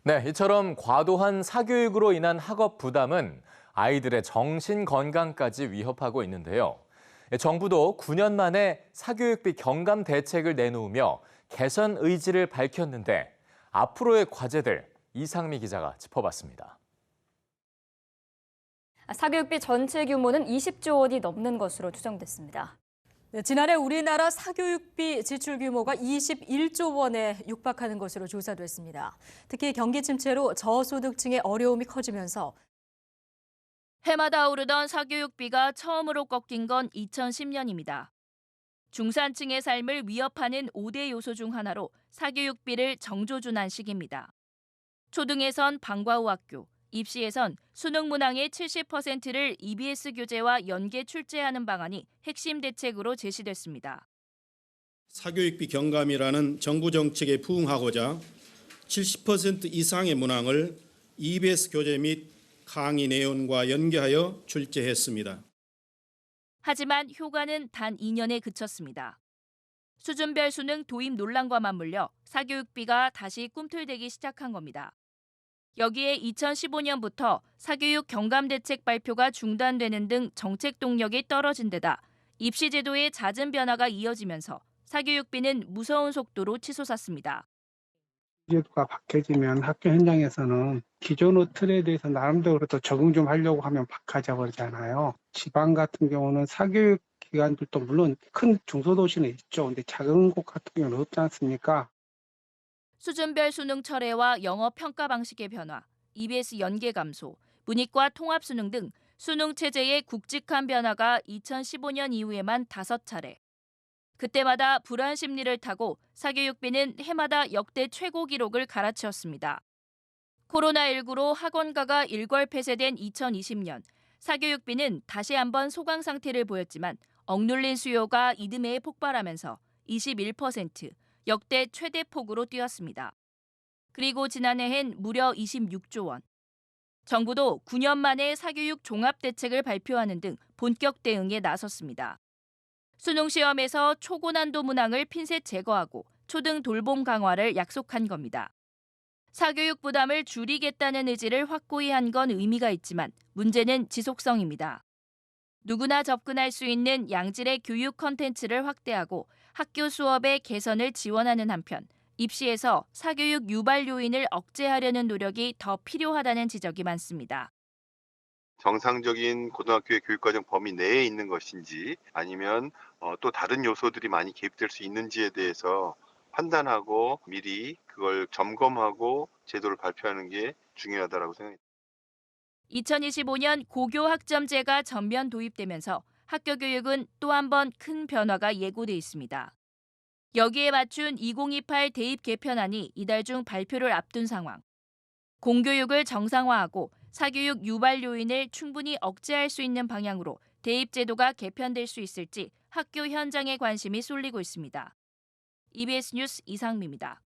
네, 이처럼 과도한 사교육으로 인한 학업 부담은 아이들의 정신 건강까지 위협하고 있는데요. 정부도 9년 만에 사교육비 경감 대책을 내놓으며 개선 의지를 밝혔는데 앞으로의 과제들 이상미 기자가 짚어봤습니다. 사교육비 전체 규모는 20조 원이 넘는 것으로 추정됐습니다. 네, 지난해 우리나라 사교육비 지출 규모가 21조 원에 육박하는 것으로 조사됐습니다. 특히 경기 침체로 저소득층의 어려움이 커지면서 해마다 오르던 사교육비가 처음으로 꺾인 건 2010년입니다. 중산층의 삶을 위협하는 5대 요소 중 하나로 사교육비를 정조준한 시기입니다. 초등에선 방과 후 학교, 입시에선 수능 문항의 70%를 EBS 교재와 연계 출제하는 방안이 핵심 대책으로 제시됐습니다. 사교육비 경감이라는 정부 정책에 부응하고자 70% 이상의 문항을 EBS 교재 및 강의 내용과 연계하여 출제했습니다. 하지만 효과는 단 2년에 그쳤습니다. 수준별 수능 도입 논란과 맞물려 사교육비가 다시 꿈틀대기 시작한 겁니다. 여기에 2015년부터 사교육 경감 대책 발표가 중단되는 등 정책 동력이 떨어진 데다 입시 제도의 잦은 변화가 이어지면서 사교육비는 무서운 속도로 치솟았습니다. 제도가 바뀌어지면 학교 현장에서는 기존의 틀에 대해서 나름대로 또 적응 좀 하려고 하면 박하자 버리잖아요. 지방 같은 경우는 사교육 기관들도 물론 큰 중소도시는 있죠. 근데 작은 곳 같은 경우는 없지 않습니까? 수준별 수능 철회와 영어 평가 방식의 변화, EBS 연계 감소, 문이과 통합 수능 등 수능 체제의 굵직한 변화가 2015년 이후에만 5차례. 그때마다 불안 심리를 타고 사교육비는 해마다 역대 최고 기록을 갈아치웠습니다. 코로나19로 학원가가 일괄 폐쇄된 2020년, 사교육비는 다시 한번 소강 상태를 보였지만 억눌린 수요가 이듬해 폭발하면서 21%, 역대 최대 폭으로 뛰었습니다. 그리고 지난해엔 무려 26조 원. 정부도 9년 만에 사교육 종합대책을 발표하는 등 본격 대응에 나섰습니다. 수능 시험에서 초고난도 문항을 핀셋 제거하고 초등 돌봄 강화를 약속한 겁니다. 사교육 부담을 줄이겠다는 의지를 확고히 한 건 의미가 있지만 문제는 지속성입니다. 누구나 접근할 수 있는 양질의 교육 콘텐츠를 확대하고 학교 수업의 개선을 지원하는 한편 입시에서 사교육 유발 요인을 억제하려는 노력이 더 필요하다는 지적이 많습니다. 정상적인 고등학교의 교육과정 범위 내에 있는 것인지 아니면 또 다른 요소들이 많이 개입될 수 있는지에 대해서 판단하고 미리 그걸 점검하고 제도를 발표하는 게 중요하다고 생각합니다. 2025년 고교 학점제가 전면 도입되면서 학교 교육은 또 한 번 큰 변화가 예고돼 있습니다. 여기에 맞춘 2028 대입 개편안이 이달 중 발표를 앞둔 상황. 공교육을 정상화하고 사교육 유발 요인을 충분히 억제할 수 있는 방향으로 대입 제도가 개편될 수 있을지 학교 현장에 관심이 쏠리고 있습니다. EBS 뉴스 이상미입니다.